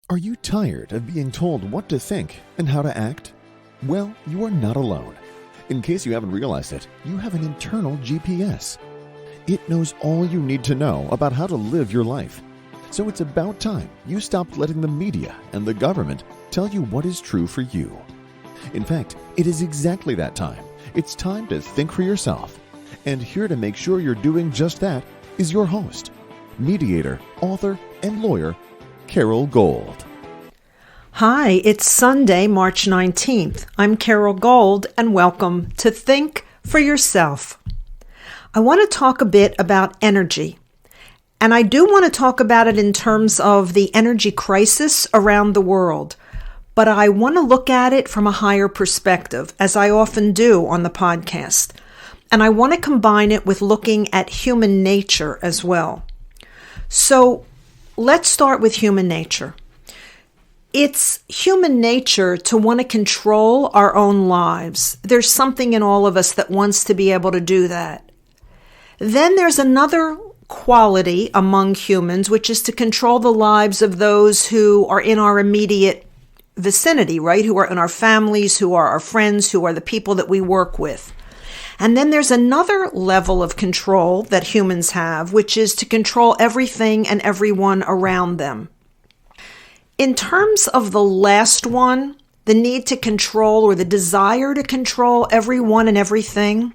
Are you tired of being told what to think and how to act? Well, you are not alone. In case you haven't realized it, you have an internal GPS. It knows all you need to know about how to live your life. So it's about time you stopped letting the media and the government tell you what is true for you. In fact, it is exactly that time. It's time to think for yourself. And here to make sure you're doing just that is your host, mediator, author, and lawyer, Carol Gold. Hi, it's Sunday, March 19th. I'm Carol Gold, and welcome to Think for Yourself. I want to talk a bit about energy. And I do want to talk about it in terms of the energy crisis around the world. But I want to look at it from a higher perspective, as I often do on the podcast. And I want to combine it with looking at human nature as well. So let's start with human nature. It's human nature to want to control our own lives. There's something in all of us that wants to be able to do that. Then there's another quality among humans, which is to control the lives of those who are in our immediate vicinity, right? Who are in our families, who are our friends, who are the people that we work with. And then there's another level of control that humans have, which is to control everything and everyone around them. In terms of the last one, the need to control or the desire to control everyone and everything,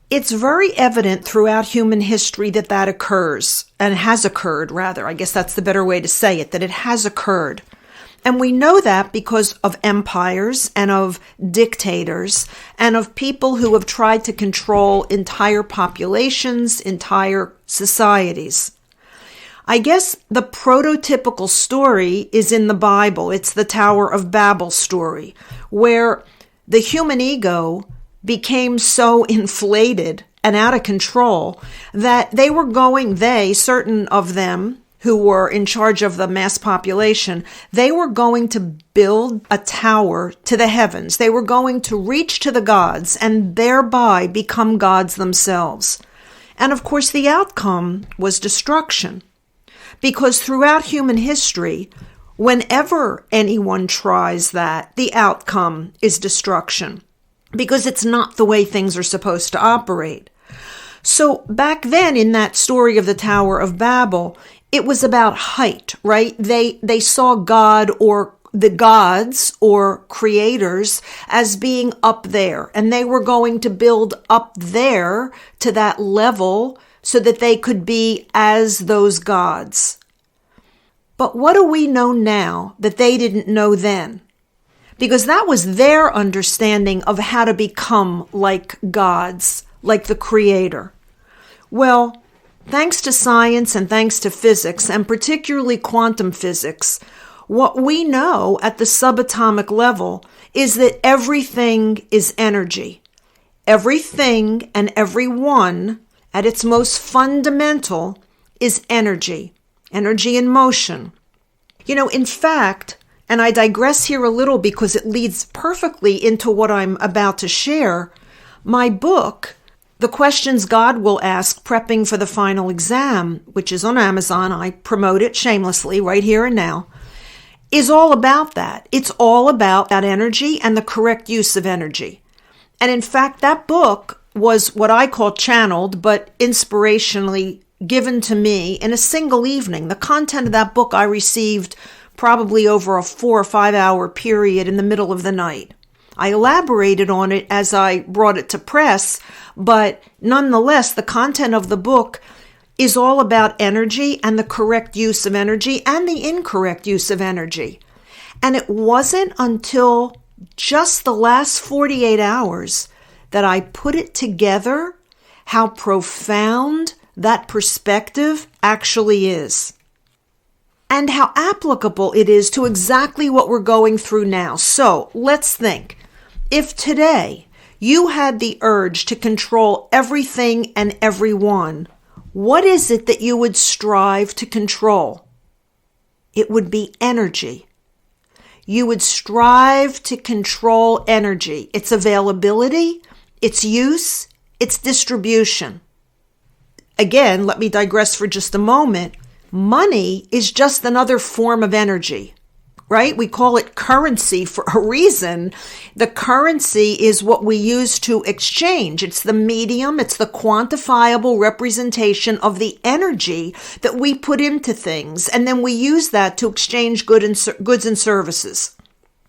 it's very evident throughout human history that that occurs, and has occurred, rather. I guess that's the better way to say it, that it has occurred. And we know that because of empires and of dictators and of people who have tried to control entire populations, entire societies. I guess the prototypical story is in the Bible. It's the Tower of Babel story, where the human ego became so inflated and out of control that certain of them, who were in charge of the mass population, they were going to build a tower to the heavens. They were going to reach to the gods and thereby become gods themselves. And of course, the outcome was destruction. Because throughout human history, whenever anyone tries that, the outcome is destruction. Because it's not the way things are supposed to operate. So back then in that story of the Tower of Babel, it was about height, right? They saw God or the gods or creators as being up there, and they were going to build up there to that level so that they could be as those gods. But what do we know now that they didn't know then? Because that was their understanding of how to become like gods, like the creator. Well, thanks to science and thanks to physics, and particularly quantum physics, what we know at the subatomic level is that everything is energy. Everything and everyone, at its most fundamental, is energy. Energy in motion. In fact, and I digress here a little because it leads perfectly into what I'm about to share, my book, The Questions God Will Ask Prepping for the Final Exam, which is on Amazon, I promote it shamelessly right here and now, is all about that. It's all about that energy and the correct use of energy. And in fact, that book was what I call channeled, but inspirationally given to me in a single evening. The content of that book I received probably over a 4 or 5 hour period in the middle of the night. I elaborated on it as I brought it to press, but nonetheless, the content of the book is all about energy and the correct use of energy and the incorrect use of energy. And it wasn't until just the last 48 hours that I put it together how profound that perspective actually is. And how applicable it is to exactly what we're going through now. So let's think. If today you had the urge to control everything and everyone, what is it that you would strive to control? It would be energy. You would strive to control energy, its availability, its use, its distribution. Again, let me digress for just a moment. Money is just another form of energy, right? We call it currency for a reason. The currency is what we use to exchange. It's the medium, it's the quantifiable representation of the energy that we put into things, and then we use that to exchange goods and services.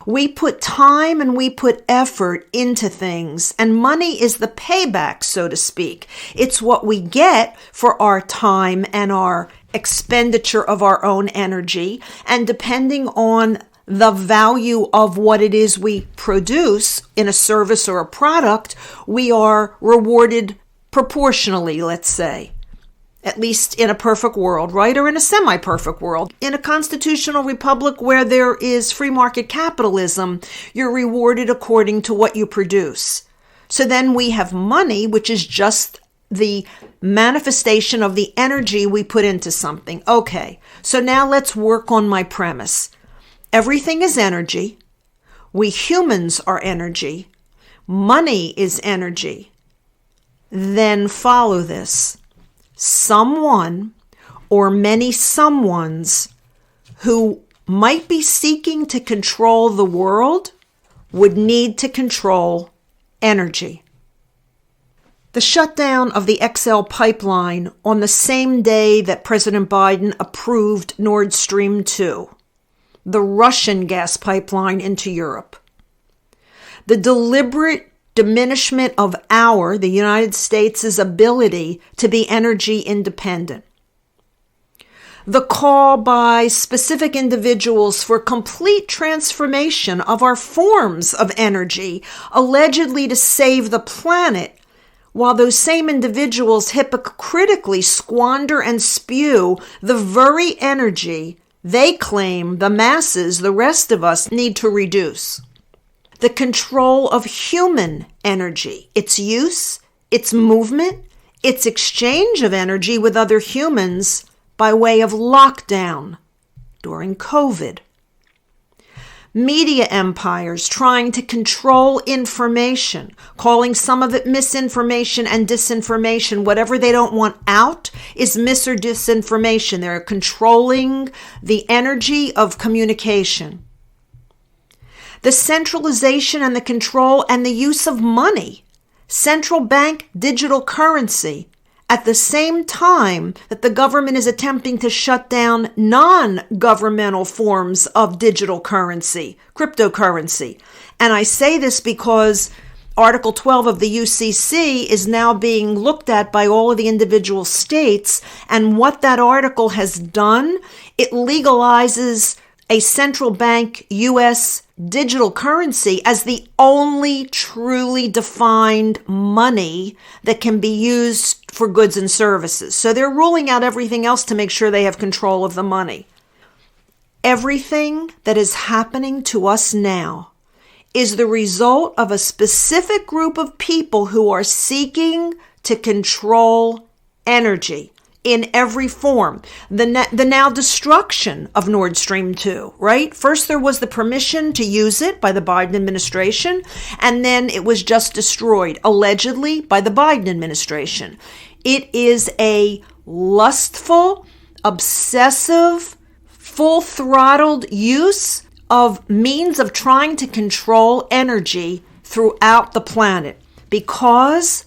We put time and we put effort into things, and money is the payback, so to speak. It's what we get for our time and our expenditure of our own energy, and depending on the value of what it is we produce in a service or a product, we are rewarded proportionally, let's say. At least in a perfect world, right? Or in a semi-perfect world. In a constitutional republic where there is free market capitalism, you're rewarded according to what you produce. So then we have money, which is just the manifestation of the energy we put into something. Okay, so now let's work on my premise. Everything is energy. We humans are energy. Money is energy. Then follow this. Someone or many someones who might be seeking to control the world would need to control energy. The shutdown of the XL pipeline on the same day that President Biden approved Nord Stream 2, the Russian gas pipeline into Europe. The deliberate diminishment of the United States' ability to be energy independent. The call by specific individuals for complete transformation of our forms of energy, allegedly to save the planet, while those same individuals hypocritically squander and spew the very energy they claim the masses, the rest of us, need to reduce. The control of human energy, its use, its movement, its exchange of energy with other humans by way of lockdown during COVID. Media empires trying to control information, calling some of it misinformation and disinformation. Whatever they don't want out is mis or disinformation. They're controlling the energy of communication. The centralization and the control and the use of money, central bank digital currency, at the same time that the government is attempting to shut down non-governmental forms of digital currency, cryptocurrency. And I say this because Article 12 of the UCC is now being looked at by all of the individual states. And what that article has done, it legalizes a central bank U.S. digital currency as the only truly defined money that can be used for goods and services. So they're ruling out everything else to make sure they have control of the money. Everything that is happening to us now is the result of a specific group of people who are seeking to control energy in every form. The now destruction of Nord Stream 2, right? First there was the permission to use it by the Biden administration, and then it was just destroyed, allegedly, by the Biden administration. It is a lustful, obsessive, full-throttled use of means of trying to control energy throughout the planet because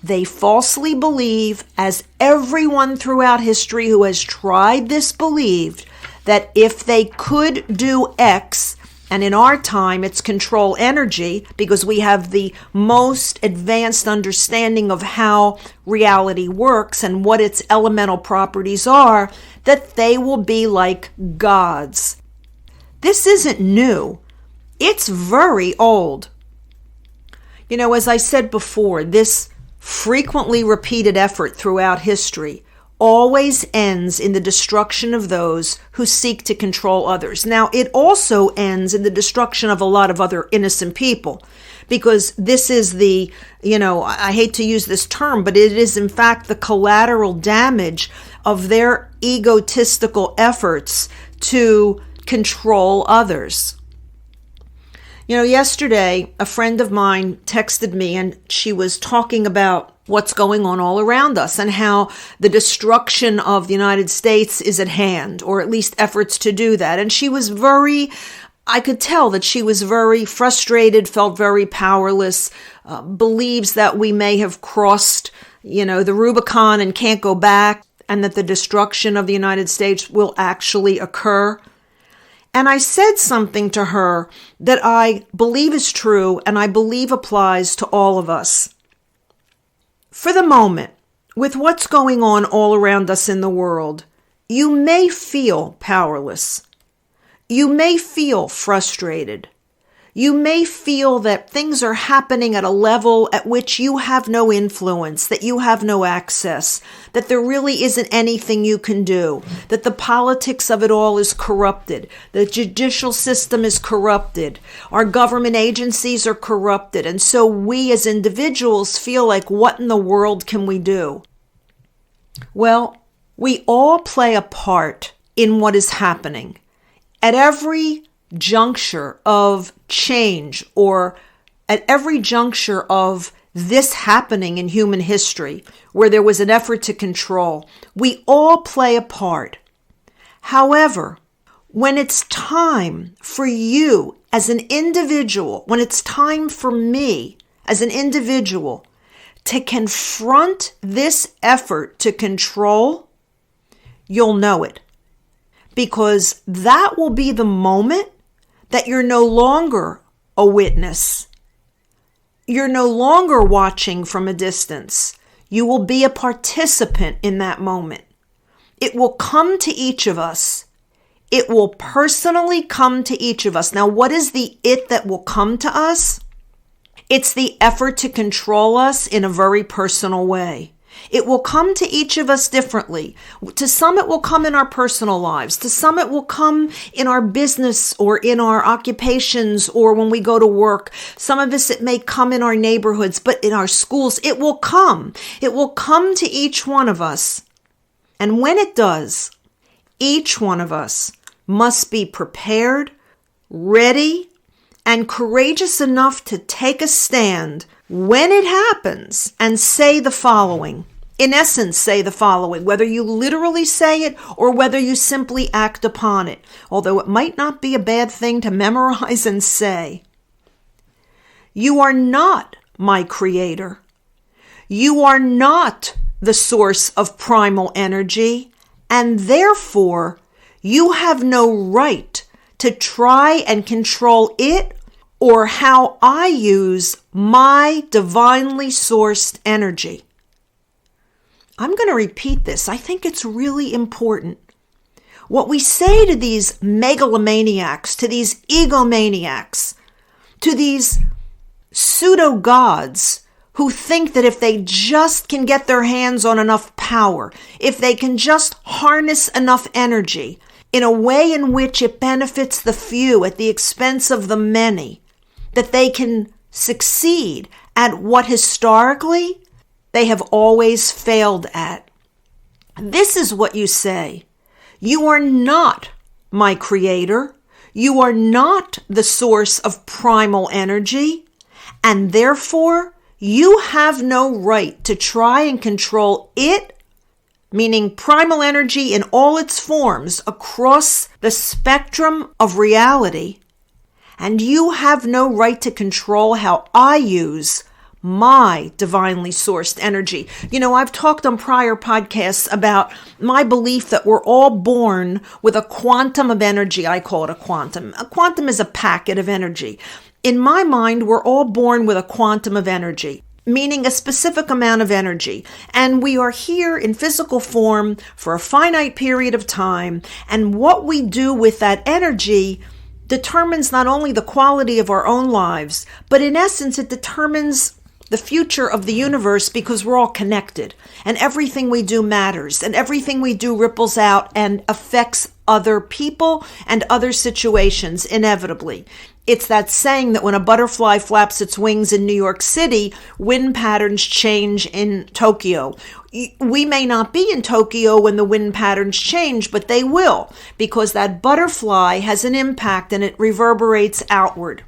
they falsely believe, as everyone throughout history who has tried this believed, that if they could do X, and in our time it's control energy because we have the most advanced understanding of how reality works and what its elemental properties are, that they will be like gods. This isn't new. It's very old. You know, as I said before, this frequently repeated effort throughout history always ends in the destruction of those who seek to control others. Now, it also ends in the destruction of a lot of other innocent people, because this is the, I hate to use this term, but it is in fact the collateral damage of their egotistical efforts to control others. Yesterday, a friend of mine texted me and she was talking about what's going on all around us and how the destruction of the United States is at hand, or at least efforts to do that. And I could tell that she was very frustrated, felt very powerless, believes that we may have crossed, the Rubicon and can't go back, and that the destruction of the United States will actually occur. And I said something to her that I believe is true and I believe applies to all of us. For the moment, with what's going on all around us in the world, you may feel powerless. You may feel frustrated. You may feel that things are happening at a level at which you have no influence, that you have no access, that there really isn't anything you can do, that the politics of it all is corrupted, the judicial system is corrupted, our government agencies are corrupted, and so we as individuals feel like, what in the world can we do? Well, we all play a part in what is happening. At every juncture of change, or at every juncture of this happening in human history, where there was an effort to control, we all play a part. However, when it's time for you as an individual, when it's time for me as an individual to confront this effort to control, you'll know it. Because that will be the moment that you're no longer a witness. You're no longer watching from a distance. You will be a participant in that moment. It will come to each of us. It will personally come to each of us. Now, what is the it that will come to us? It's the effort to control us in a very personal way. It will come to each of us differently. To some, it will come in our personal lives. To some, it will come in our business or in our occupations or when we go to work. Some of us, it may come in our neighborhoods, but in our schools, it will come. It will come to each one of us. And when it does, each one of us must be prepared, ready, and courageous enough to take a stand when it happens and say the following. In essence, say the following, whether you literally say it or whether you simply act upon it, although it might not be a bad thing to memorize and say. You are not my creator. You are not the source of primal energy, and therefore you have no right to try and control it or how I use my divinely sourced energy. I'm going to repeat this. I think it's really important. What we say to these megalomaniacs, to these egomaniacs, to these pseudo-gods who think that if they just can get their hands on enough power, if they can just harness enough energy in a way in which it benefits the few at the expense of the many, that they can succeed at what historically they have always failed at. This is what you say. You are not my creator. You are not the source of primal energy, and therefore you have no right to try and control it, meaning primal energy in all its forms across the spectrum of reality. And you have no right to control how I use my divinely sourced energy. I've talked on prior podcasts about my belief that we're all born with a quantum of energy. I call it a quantum. A quantum is a packet of energy. In my mind, we're all born with a quantum of energy, meaning a specific amount of energy. And we are here in physical form for a finite period of time. And what we do with that energy determines not only the quality of our own lives, but in essence, it determines the future of the universe, because we're all connected and everything we do matters and everything we do ripples out and affects other people and other situations inevitably. It's that saying that when a butterfly flaps its wings in New York City, wind patterns change in Tokyo. We may not be in Tokyo when the wind patterns change, but they will, because that butterfly has an impact and it reverberates outward.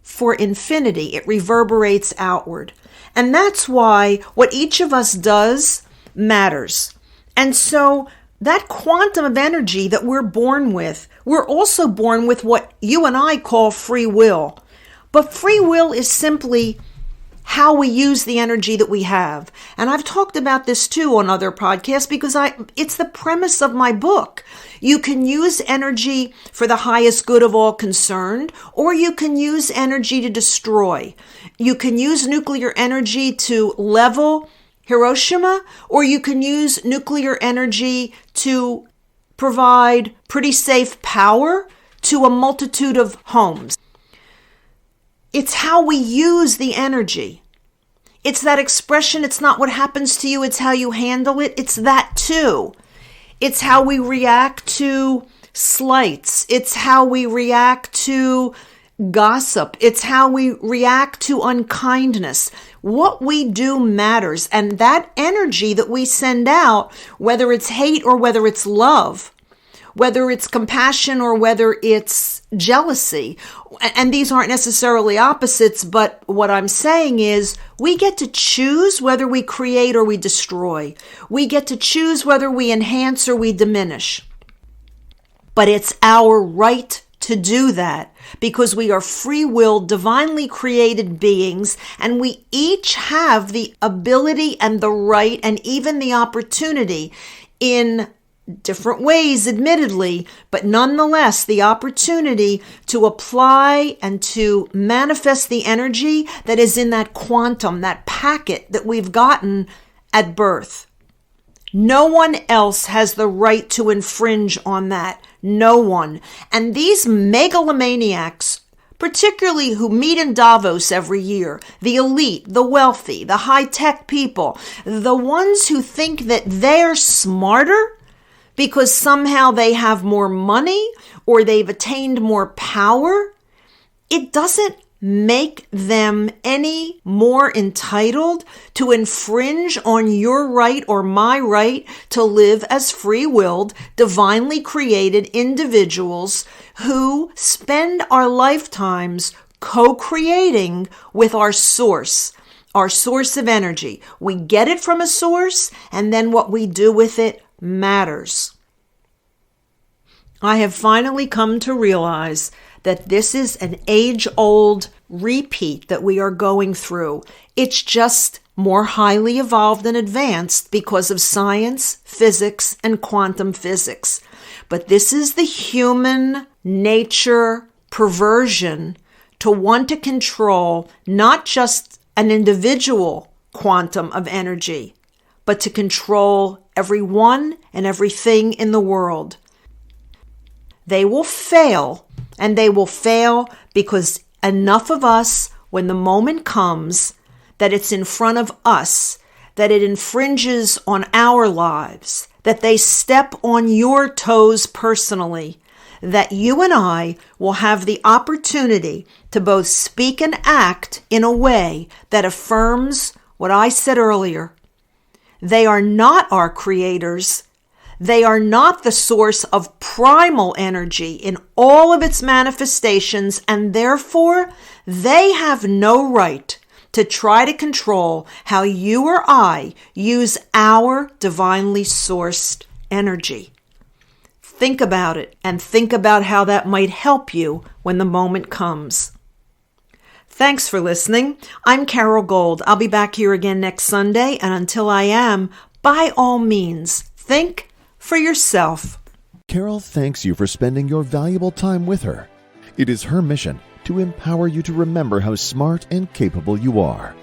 for infinity. It reverberates outward. And that's why what each of us does matters. And so that quantum of energy that we're born with, we're also born with what you and I call free will. But free will is simply how we use the energy that we have. And I've talked about this too on other podcasts because it's the premise of my book. You can use energy for the highest good of all concerned, or you can use energy to destroy. You can use nuclear energy to level Hiroshima, or you can use nuclear energy to provide pretty safe power to a multitude of homes. It's how we use the energy. It's that expression, it's not what happens to you, it's how you handle it. It's that too. It's how we react to slights. It's how we react to gossip. It's how we react to unkindness. What we do matters. And that energy that we send out, whether it's hate or whether it's love, whether it's compassion or whether it's jealousy, and these aren't necessarily opposites, but what I'm saying is we get to choose whether we create or we destroy. We get to choose whether we enhance or we diminish. But it's our right to do that because we are free will, divinely created beings, and we each have the ability and the right and even the opportunity in different ways, admittedly, but nonetheless, the opportunity to apply and to manifest the energy that is in that quantum, that packet that we've gotten at birth. No one else has the right to infringe on that. No one. And these megalomaniacs, particularly who meet in Davos every year, the elite, the wealthy, the high-tech people, the ones who think that they're smarter because somehow they have more money or they've attained more power, it doesn't make them any more entitled to infringe on your right or my right to live as free-willed, divinely created individuals who spend our lifetimes co-creating with our source of energy. We get it from a source, and then what we do with it matters. I have finally come to realize that this is an age-old repeat that we are going through. It's just more highly evolved and advanced because of science, physics, and quantum physics. But this is the human nature perversion to want to control not just an individual quantum of energy, but to control everyone and everything in the world. They will fail, and they will fail because enough of us, when the moment comes, that it's in front of us, that it infringes on our lives, that they step on your toes personally, that you and I will have the opportunity to both speak and act in a way that affirms what I said earlier. They are not our creators. They are not the source of primal energy in all of its manifestations, and therefore they have no right to try to control how you or I use our divinely sourced energy. Think about it and think about how that might help you when the moment comes. Thanks for listening. I'm Carol Gold. I'll be back here again next Sunday, and until I am, by all means, think for yourself. Carol thanks you for spending your valuable time with her. It is her mission to empower you to remember how smart and capable you are.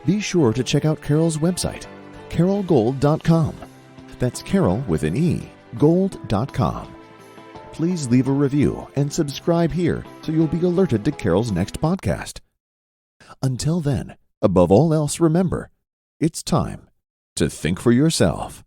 Be sure to check out Carol's website, carolgold.com. That's Carol with an E, gold.com. Please leave a review and subscribe here so you'll be alerted to Carol's next podcast. Until then, above all else, remember, it's time to think for yourself.